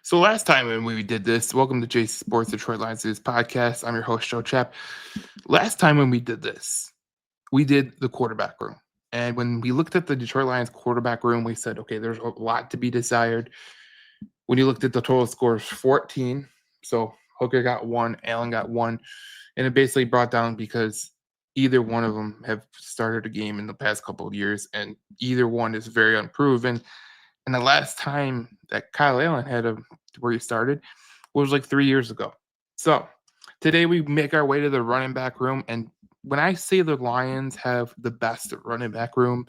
So last time when we did this, welcome to JC Sports Detroit Lions News podcast. I'm your host Joe Chap. Last time when we did this, we did the quarterback room, and when we looked at the Detroit Lions quarterback room, we said, okay, there's a lot to be desired. When you looked at the total scores, 14. So Hooker got one, Allen got one, and it basically brought down because either one of them have started a game in the past couple of years, and either one is very unproven. And the last time that Kyle Allen had a where he started was like 3 years ago. So today we make our way to the running back room. And when I say the Lions have the best running back room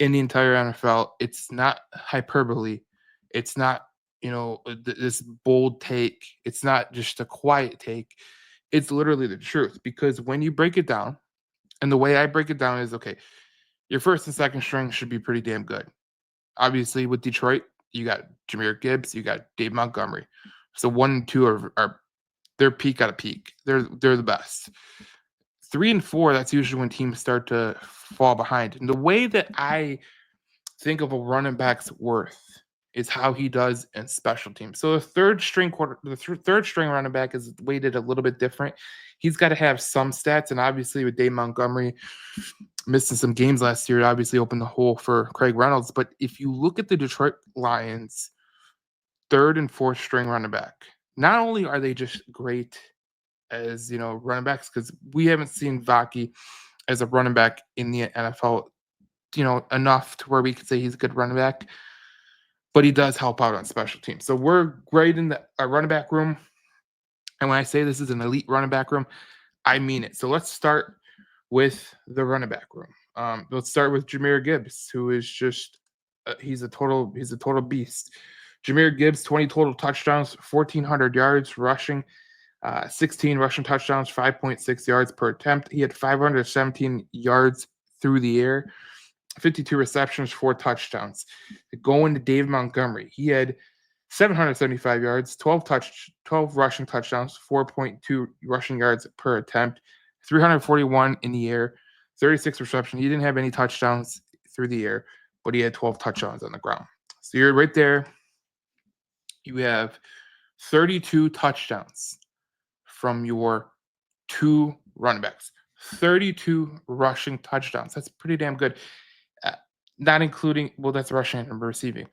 in the entire NFL, it's not hyperbole. It's not, this bold take. It's not just a quiet take. It's literally the truth because when you break it down, and the way I break it down is okay, your first and second string should be pretty damn good. Obviously, with Detroit, you got Jahmyr Gibbs, you got Dave Montgomery. So 1 and 2 are their peak at a peak. They're the best. 3 and 4, that's usually when teams start to fall behind. And the way that I think of a running back's worth is how he does in special teams. So third string running back is weighted a little bit different. He's got to have some stats, and obviously with Dave Montgomery missing some games last year, it obviously opened the hole for Craig Reynolds. But if you look at the Detroit Lions third and fourth string running back, not only are they just great as running backs, because we haven't seen Vaki as a running back in the NFL, enough to where we could say he's a good running back, but he does help out on special teams. So we're great in the running back room. And when I say this is an elite running back room, I mean it. So let's start with the running back room. Let's start with Jahmyr Gibbs, who is just he's a total beast. Jahmyr Gibbs, 20 total touchdowns, 1,400 yards rushing, 16 rushing touchdowns, 5.6 yards per attempt. He had 517 yards through the air, 52 receptions, 4 touchdowns. Going to Dave Montgomery, he had 775 yards, 12 rushing touchdowns, 4.2 rushing yards per attempt, 341 in the air, 36 receptions. He didn't have any touchdowns through the air, but he had 12 touchdowns on the ground. So you're right there. You have 32 touchdowns from your two running backs, 32 rushing touchdowns. That's pretty damn good. Uh, Not including, well, that's rushing and receiving.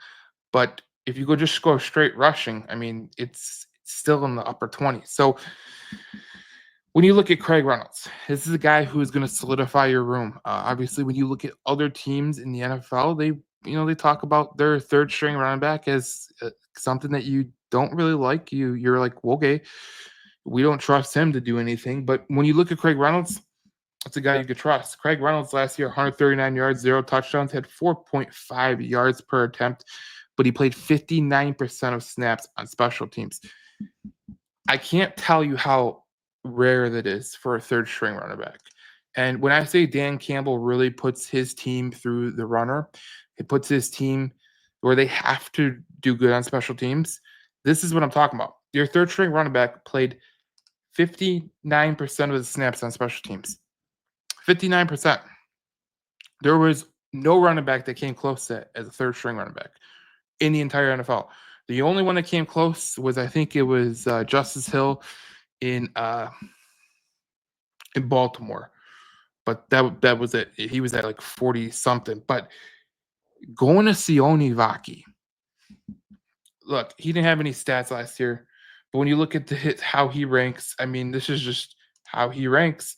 But if you just go straight rushing, I mean, it's still in the upper 20s. So when you look at Craig Reynolds, this is a guy who is going to solidify your room. Obviously, when you look at other teams in the NFL, they talk about their third string running back as something that you don't really like. You're like, well, okay, we don't trust him to do anything. But when you look at Craig Reynolds, it's a guy you could trust. Craig Reynolds last year, 139 yards, 0 touchdowns, had 4.5 yards per attempt, but he played 59% of snaps on special teams. I can't tell you how rare that is for a third string running back. And when I say Dan Campbell really puts his team through the runner, it puts his team where they have to do good on special teams. This is what I'm talking about. Your third string running back played 59% of the snaps on special teams. 59%. There was no running back that came close to it as a third string running back in the entire NFL. The only one that came close was, I think it was Justice Hill in Baltimore, but that was it. He was at like 40 something. But going to Sione Vaki, look, he didn't have any stats last year, but when you look at how he ranks, I mean, this is just how he ranks.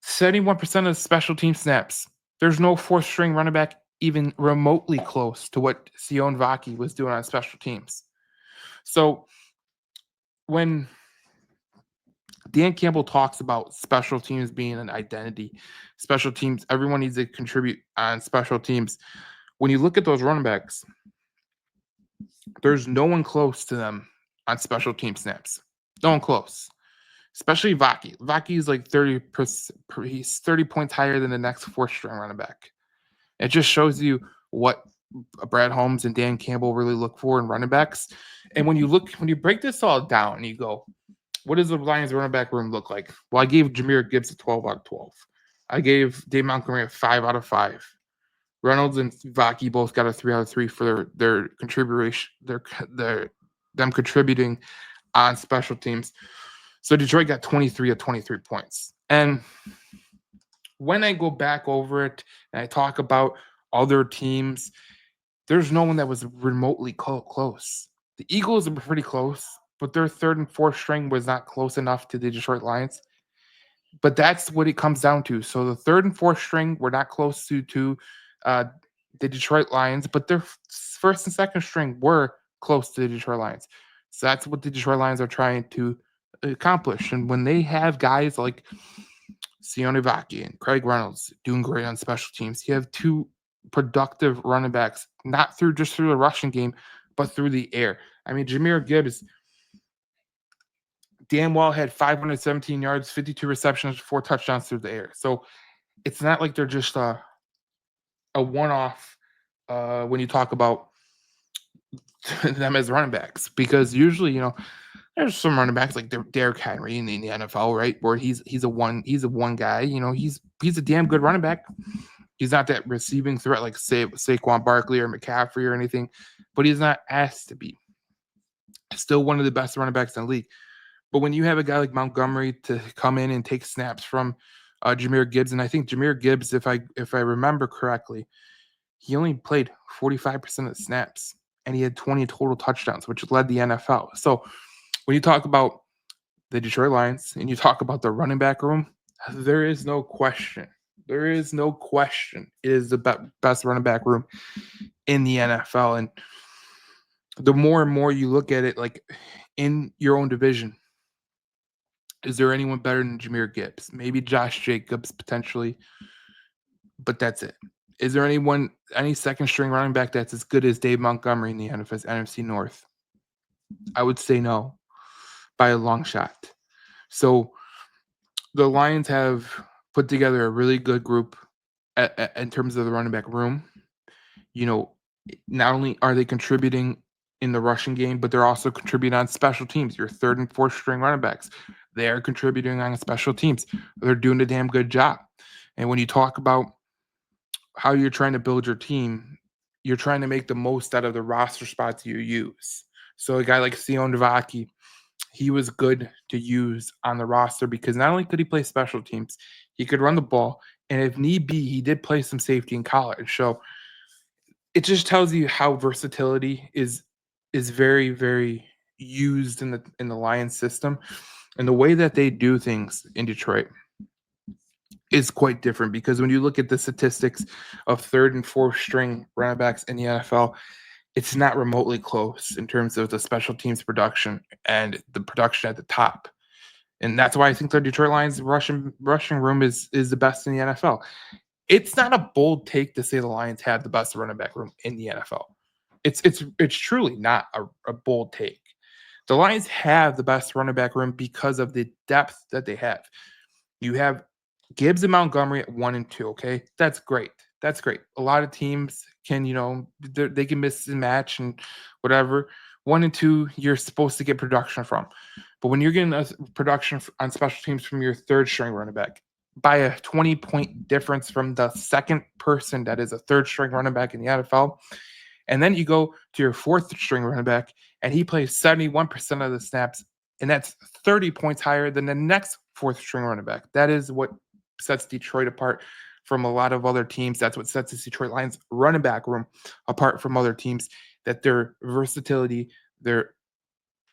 71% of special team snaps. There's no fourth string running back even remotely close to what Sione Vaki was doing on special teams. So when Dan Campbell talks about special teams being an identity, special teams, everyone needs to contribute on special teams. When you look at those running backs, there's no one close to them on special team snaps. No one close. Especially Vaki. Vaki is like 30%. He's 30 points higher than the next fourth string running back. It just shows you what Brad Holmes and Dan Campbell really look for in running backs. And when you break this all down, you go, what does the Lions running back room look like? Well, I gave Jahmyr Gibbs a 12 out of 12. I gave Dave Montgomery a 5 out of 5. Reynolds and Vaki both got a 3 out of 3 for their contribution, their them contributing on special teams. So Detroit got 23 of 23 points. And when I go back over it and I talk about other teams, there's no one that was remotely close. The Eagles were pretty close, but their third and fourth string was not close enough to the Detroit Lions. But that's what it comes down to. So the third and fourth string were not close to uh, the Detroit Lions, but their first and second string were close to the Detroit Lions. So that's what the Detroit Lions are trying to accomplish. And when they have guys like Sione Vaki and Craig Reynolds doing great on special teams, you have two productive running backs, not through just through the rushing game, but through the air. I mean, Jahmyr Gibbs damn well had 517 yards, 52 receptions, 4 touchdowns through the air. So it's not like they're just a one-off when you talk about them as running backs, because usually, there's some running backs like Derrick Henry in the NFL, right? Where he's a one guy. He's a damn good running back. He's not that receiving threat like Saquon Barkley or McCaffrey or anything, but he's not asked to be. Still one of the best running backs in the league. But when you have a guy like Montgomery to come in and take snaps from Jahmyr Gibbs, and I think Jahmyr Gibbs, if I remember correctly, he only played 45% of the snaps, and he had 20 total touchdowns, which led the NFL. So when you talk about the Detroit Lions and you talk about the running back room, there is no question. There is no question. It is the best running back room in the NFL. And the more and more you look at it, like in your own division, is there anyone better than Jahmyr Gibbs? Maybe Josh Jacobs potentially, but that's it. Is there any second string running back that's as good as Dave Montgomery in the NFC North? I would say no, by a long shot. So the Lions have put together a really good group in terms of the running back room. Not only are they contributing in the rushing game, but they're also contributing on special teams. Your third and fourth string running backs, they are contributing on special teams. They're doing a damn good job. And when you talk about how you're trying to build your team, you're trying to make the most out of the roster spots you use. So a guy like Sione Vaki, he was good to use on the roster because not only could he play special teams, he could run the ball, and if need be, he did play some safety in college. So it just tells you how versatility is very, very used in the Lions system, and the way that they do things in Detroit is quite different, because when you look at the statistics of third and fourth string running backs in the NFL, it's not remotely close in terms of the special teams production and the production at the top. And that's why I think the Detroit Lions rushing room is the best in the NFL. It's not a bold take to say the Lions have the best running back room in the NFL. It's truly not a bold take. The Lions have the best running back room because of the depth that they have. You have Gibbs and Montgomery at 1 and 2. Okay, that's great. That's great. A lot of teams can, they can miss and match and whatever. 1 and 2, you're supposed to get production from. But when you're getting a production on special teams from your third string running back by a 20-point difference from the second person that is a third string running back in the NFL, and then you go to your fourth string running back and he plays 71% of the snaps, and that's 30 points higher than the next fourth string running back. That is what sets Detroit apart from a lot of other teams. That's what sets the Detroit Lions running back room apart from other teams, that their versatility, they're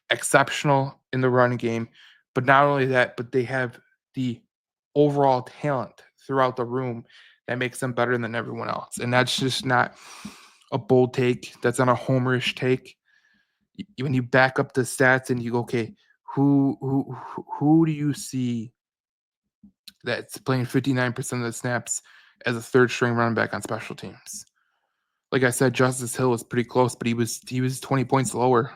exceptional in the running game. But not only that, but they have the overall talent throughout the room that makes them better than everyone else. And that's just not a bold take. That's not a homerish take. When you back up the stats and you go, okay, who do you see that's playing 59% of the snaps as a third string running back on special teams? Like I said, Justice Hill was pretty close, but he was 20 points lower.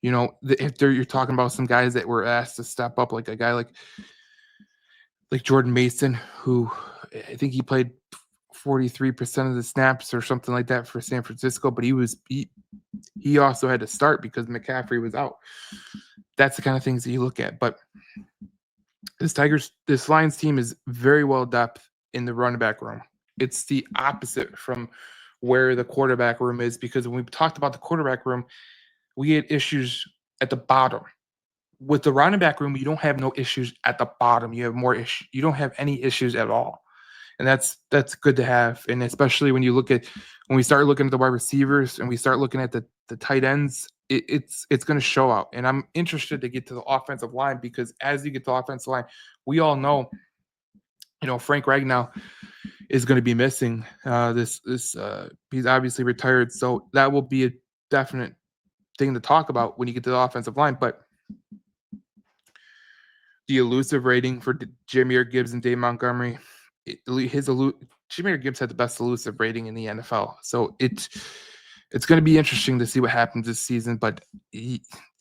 If you're talking about some guys that were asked to step up, like a guy like Jordan Mason, who I think he played 43% of the snaps or something like that for San Francisco, but he also had to start because McCaffrey was out. That's the kind of things that you look at. But this Lions team is very well depth in the running back room. It's the opposite from where the quarterback room is, because when we talked about the quarterback room, we had issues at the bottom. With the running back room, you don't have no issues at the bottom. You have more issues. You don't have any issues at all, and that's good to have. And especially when you look at when we start looking at the wide receivers and we start looking at the tight ends, it's going to show out. And I'm interested to get to the offensive line, because as you get to the offensive line, we all know, Frank Ragnow is going to be missing this. He's obviously retired, so that will be a definite thing to talk about when you get to the offensive line. But the elusive rating for Jahmyr Gibbs and David Montgomery, Jahmyr Gibbs had the best elusive rating in the NFL. So it's going to be interesting to see what happens this season. But you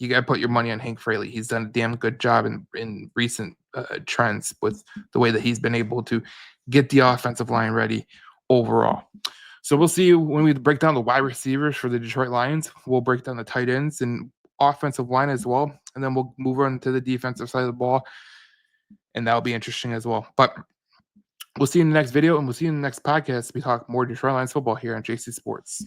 got to put your money on Hank Fraley. He's done a damn good job in recent trends with the way that he's been able to get the offensive line ready overall. So we'll see when we break down the wide receivers for the Detroit Lions. We'll break down the tight ends and offensive line as well, and then we'll move on to the defensive side of the ball, and that'll be interesting as well. But we'll see you in the next video, and we'll see you in the next podcast. We talk more Detroit Lions football here on JC Sports.